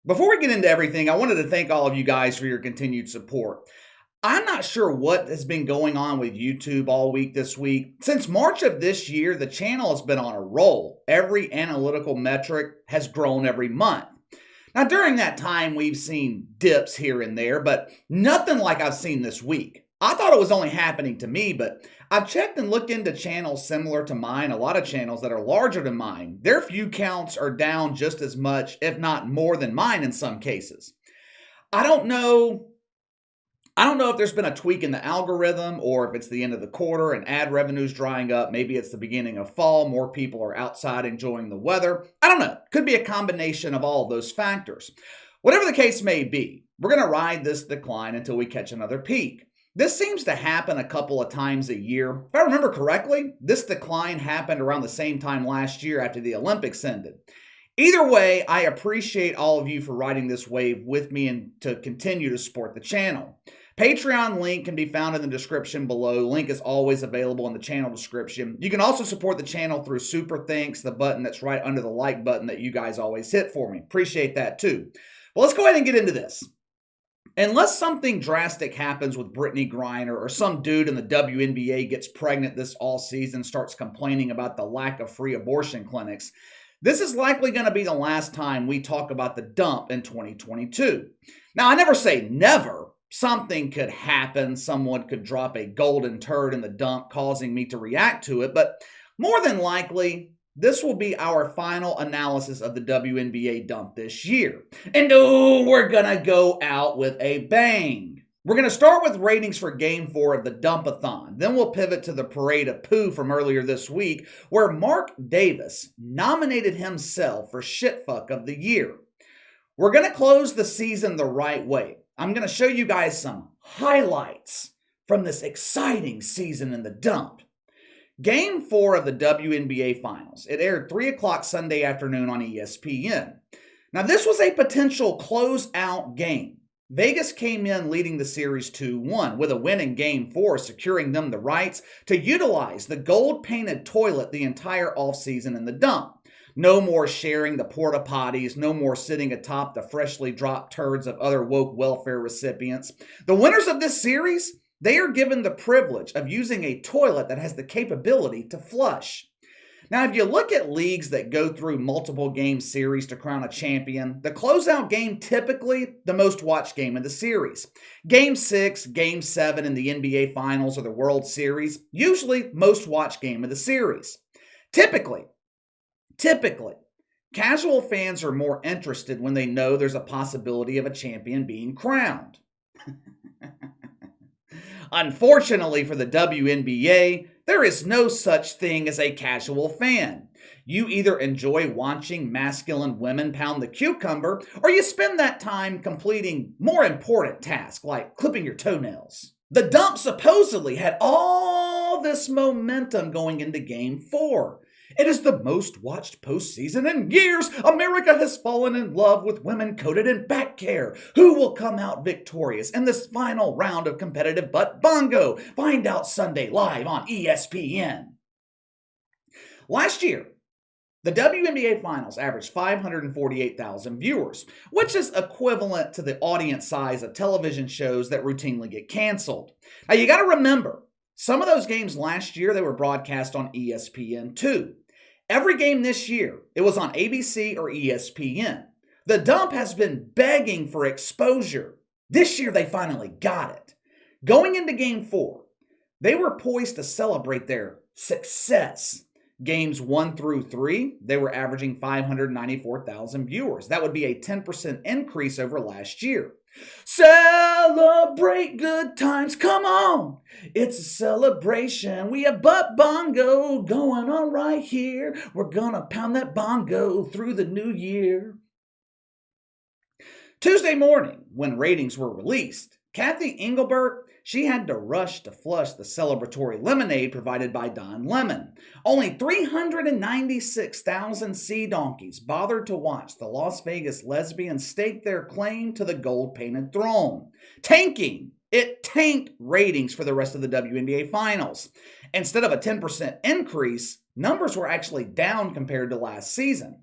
Before we get into everything, I wanted to thank all of you guys for your continued support. I'm not sure what has been going on with YouTube all week this week. Since March of this year, the channel has been on a roll. Every analytical metric has grown every month. Now, during that time, we've seen dips here and there, but nothing like I've seen this week. I thought it was only happening to me, but I've checked and looked into channels similar to mine, a lot of channels that are larger than mine. Their view counts are down just as much, if not more than mine in some cases. I don't know if there's been a tweak in the algorithm or if it's the end of the quarter and ad revenue's drying up. Maybe it's the beginning of fall. More people are outside enjoying the weather. I don't know. Could be a combination of all of those factors. Whatever the case may be, we're going to ride this decline until we catch another peak. This seems to happen a couple of times a year. If I remember correctly, this decline happened around the same time last year after the Olympics ended. Either way, I appreciate all of you for riding this wave with me and to continue to support the channel. Patreon link can be found in the description below. Link is always available in the channel description. You can also support the channel through Super Thanks, the button that's right under the like button that you guys always hit for me. Appreciate that too. Well, let's go ahead and get into this. Unless something drastic happens with Brittany Griner or some dude in the WNBA gets pregnant this all season, starts complaining about the lack of free abortion clinics, this is likely going to be the last time we talk about the dump in 2022. Now, I never say never. Something could happen. Someone could drop a golden turd in the dump, causing me to react to it. But more than likely, this will be our final analysis of the WNBA dump this year. And we're going to go out with a bang. We're going to start with ratings for Game 4 of the Dumpathon. Then we'll pivot to the Parade of Poo from earlier this week, where Mark Davis nominated himself for Shitfuck of the Year. We're going to close the season the right way. I'm going to show you guys some highlights from this exciting season in the dump. Game 4 of the WNBA Finals. It aired 3 o'clock Sunday afternoon on ESPN. Now, this was a potential closeout game. Vegas came in leading the series 2-1 with a win in Game 4, securing them the rights to utilize the gold-painted toilet the entire offseason in the dump. No more sharing the porta potties, no more sitting atop the freshly dropped turds of other woke welfare recipients. The winners of this series, they are given the privilege of using a toilet that has the capability to flush. Now, if you look at leagues that go through multiple game series to crown a champion, the closeout game typically the most watched game of the series. Game 6, Game 7 in the NBA Finals or the World Series, usually most watched game of the series. Typically, casual fans are more interested when they know there's a possibility of a champion being crowned. Unfortunately for the WNBA, there is no such thing as a casual fan. You either enjoy watching masculine women pound the cucumber, or you spend that time completing more important tasks like clipping your toenails. The dump supposedly had all this momentum going into Game 4. It is the most watched postseason in years. America has fallen in love with women coated in back care. Who will come out victorious in this final round of competitive butt bongo? Find out Sunday live on ESPN. Last year, the WNBA Finals averaged 548,000 viewers, which is equivalent to the audience size of television shows that routinely get canceled. Now, you got to remember, some of those games last year, they were broadcast on ESPN too. Every game this year, it was on ABC or ESPN. The dump has been begging for exposure. This year, they finally got it. Going into Game 4, they were poised to celebrate their success. Games 1 through 3, they were averaging 594,000 viewers. That would be a 10% increase over last year. Celebrate good times, come on! It's a celebration. We have butt bongo going on right here. We're gonna pound that bongo through the new year. Tuesday morning, when ratings were released, Kathy Engelbert, she had to rush to flush the celebratory lemonade provided by Don Lemon. Only 396,000 sea donkeys bothered to watch the Las Vegas lesbians stake their claim to the gold-painted throne. It tanked ratings for the rest of the WNBA Finals. Instead of a 10% increase, numbers were actually down compared to last season.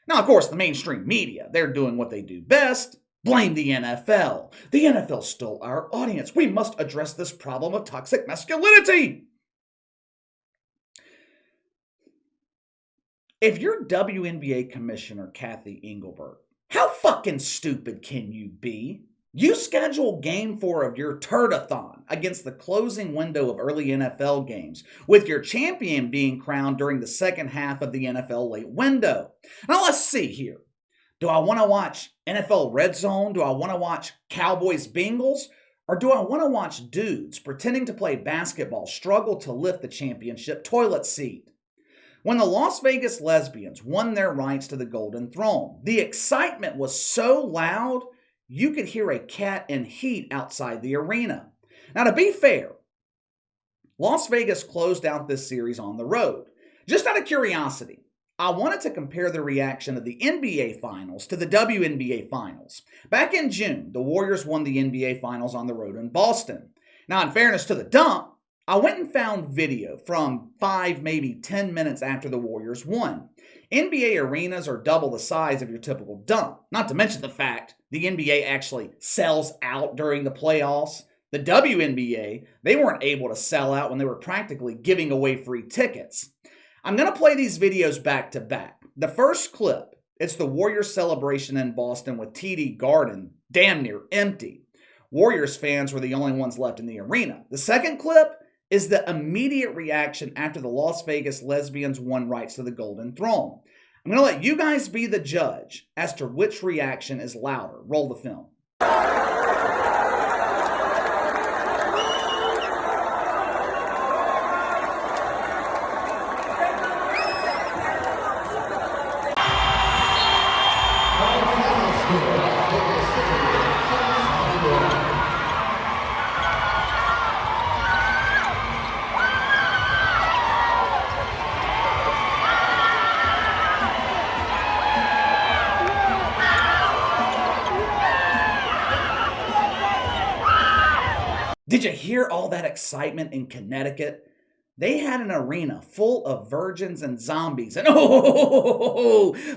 Now, of course, the mainstream media, they're doing what they do best. Blame the NFL. The NFL stole our audience. We must address this problem of toxic masculinity. If you're WNBA Commissioner Kathy Engelbert, how fucking stupid can you be? You schedule Game 4 of your turdathon against the closing window of early NFL games, with your champion being crowned during the second half of the NFL late window. Now let's see here. Do I want to watch NFL Red Zone? Do I want to watch Cowboys Bengals? Or do I want to watch dudes pretending to play basketball struggle to lift the championship toilet seat? When the Las Vegas lesbians won their rights to the Golden Throne, the excitement was so loud you could hear a cat in heat outside the arena. Now, to be fair, Las Vegas closed out this series on the road. Just out of curiosity, I wanted to compare the reaction of the NBA Finals to the WNBA Finals. Back in June, the Warriors won the NBA Finals on the road in Boston. Now, in fairness to the dump, I went and found video from 5, maybe 10 minutes after the Warriors won. NBA arenas are double the size of your typical dump, not to mention the fact the NBA actually sells out during the playoffs. The WNBA, they weren't able to sell out when they were practically giving away free tickets. I'm going to play these videos back to back. The first clip, it's the Warriors celebration in Boston with TD Garden damn near empty. Warriors fans were the only ones left in the arena. The second clip is the immediate reaction after the Las Vegas lesbians won rights to the Golden Throne. I'm going to let you guys be the judge as to which reaction is louder. Roll the film. Did you hear all that excitement in Connecticut? They had an arena full of virgins and zombies, and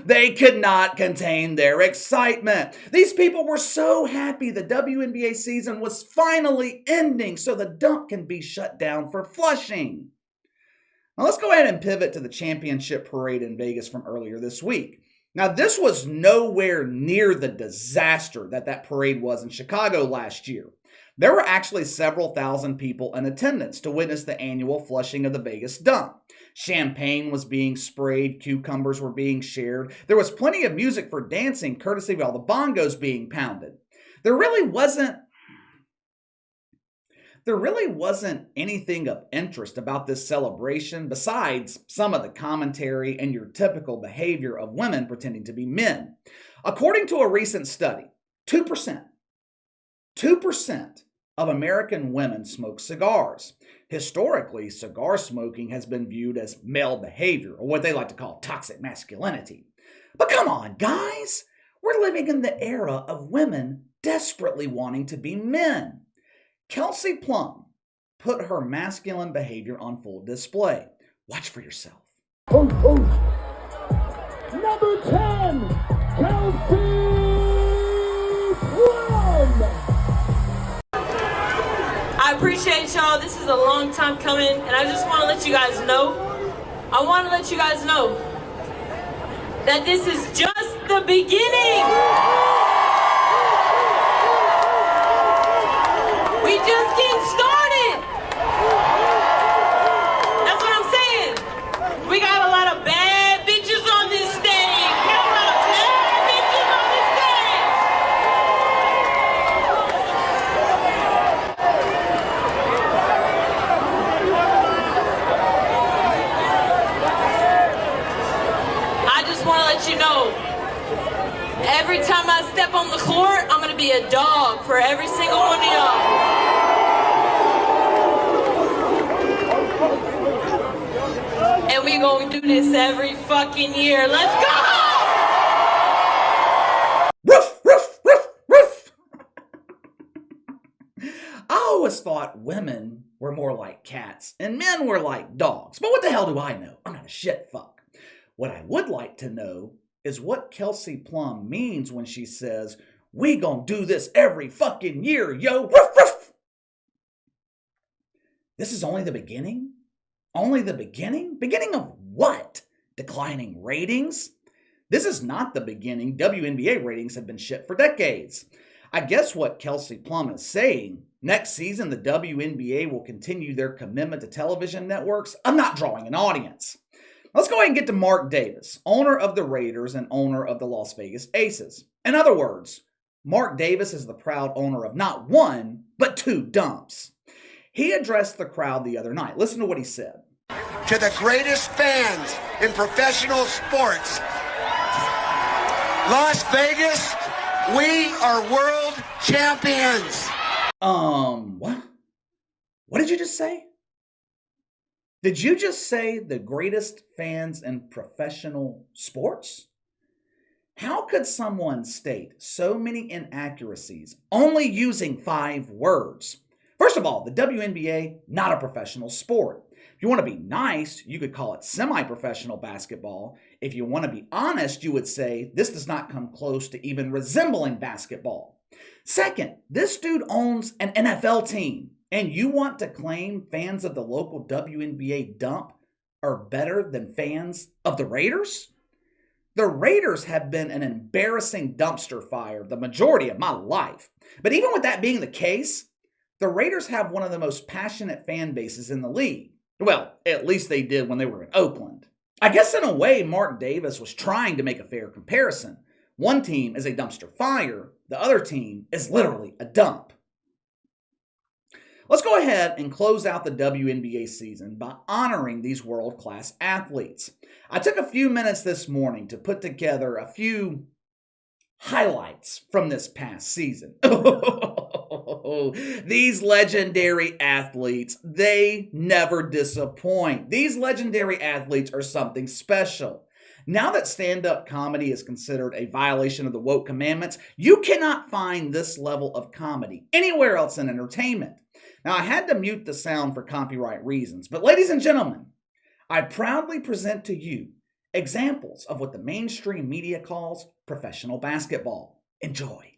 they could not contain their excitement. These people were so happy the WNBA season was finally ending so the dump can be shut down for Flushing. Now let's go ahead and pivot to the championship parade in Vegas from earlier this week. Now this was nowhere near the disaster that parade was in Chicago last year. There were actually several thousand people in attendance to witness the annual flushing of the Vegas dump. Champagne was being sprayed, cucumbers were being shared. There was plenty of music for dancing, courtesy of all the bongos being pounded. There really wasn't anything of interest about this celebration besides some of the commentary and your typical behavior of women pretending to be men. According to a recent study, 2% of American women smoke cigars. Historically, cigar smoking has been viewed as male behavior, or what they like to call toxic masculinity. But come on, guys! We're living in the era of women desperately wanting to be men. Kelsey Plum put her masculine behavior on full display. Watch for yourself. Number 10, Kelsey Plum! I appreciate y'all. This is a long time coming, and I just want to let you guys know, that this is just the beginning. We just getting started. That's what I'm saying. We got a lot of bad bitches on this stage. You know, every time I step on the court, I'm gonna be a dog for every single one of y'all. And we gonna do this every fucking year. Let's go! Roof, roof, roof, roof! I always thought women were more like cats and men were like dogs. But what the hell do I know? I'm not a shit fuck. What I would like to know is what Kelsey Plum means when she says, "We gonna do this every fucking year, yo." Woof, woof. This is only the beginning? Only the beginning? Beginning of what? Declining ratings? This is not the beginning. WNBA ratings have been shit for decades. I guess what Kelsey Plum is saying, next season the WNBA will continue their commitment to television networks. I'm not drawing an audience. Let's go ahead and get to Mark Davis, owner of the Raiders and owner of the Las Vegas Aces. In other words, Mark Davis is the proud owner of not one, but two dumps. He addressed the crowd the other night. Listen to what he said. To the greatest fans in professional sports, Las Vegas, we are world champions. What? What did you just say? Did you just say the greatest fans in professional sports? How could someone state so many inaccuracies only using 5 words? First of all, the WNBA, not a professional sport. If you want to be nice, you could call it semi-professional basketball. If you want to be honest, you would say this does not come close to even resembling basketball. Second, this dude owns an NFL team, and you want to claim fans of the local WNBA dump are better than fans of the Raiders? The Raiders have been an embarrassing dumpster fire the majority of my life. But even with that being the case, the Raiders have one of the most passionate fan bases in the league. Well, at least they did when they were in Oakland. I guess in a way, Mark Davis was trying to make a fair comparison. One team is a dumpster fire, the other team is literally a dump. Let's go ahead and close out the WNBA season by honoring these world-class athletes. I took a few minutes this morning to put together a few highlights from this past season. These legendary athletes, they never disappoint. These legendary athletes are something special. Now that stand-up comedy is considered a violation of the woke commandments, you cannot find this level of comedy anywhere else in entertainment. Now, I had to mute the sound for copyright reasons, but ladies and gentlemen, I proudly present to you examples of what the mainstream media calls professional basketball. Enjoy.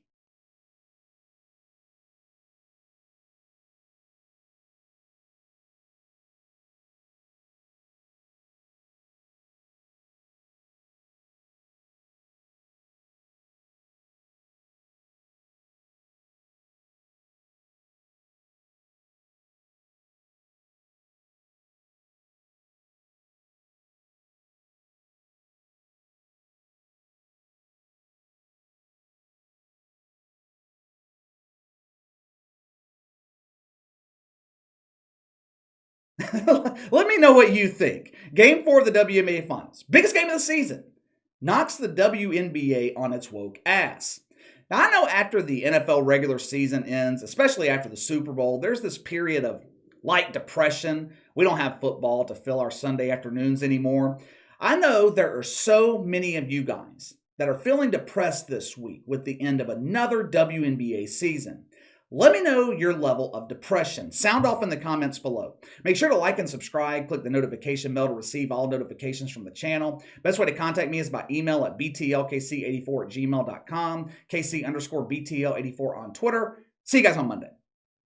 Let me know what you think. Game 4 of the WNBA Finals, biggest game of the season, knocks the WNBA on its woke ass. Now, I know after the NFL regular season ends, especially after the Super Bowl, there's this period of light depression. We don't have football to fill our Sunday afternoons anymore. I know there are so many of you guys that are feeling depressed this week with the end of another WNBA season. Let me know your level of depression. Sound off in the comments below. Make sure to like and subscribe. Click the notification bell to receive all notifications from the channel. Best way to contact me is by email at btlkc84@gmail.com, KC_BTL84 on Twitter. See you guys on Monday.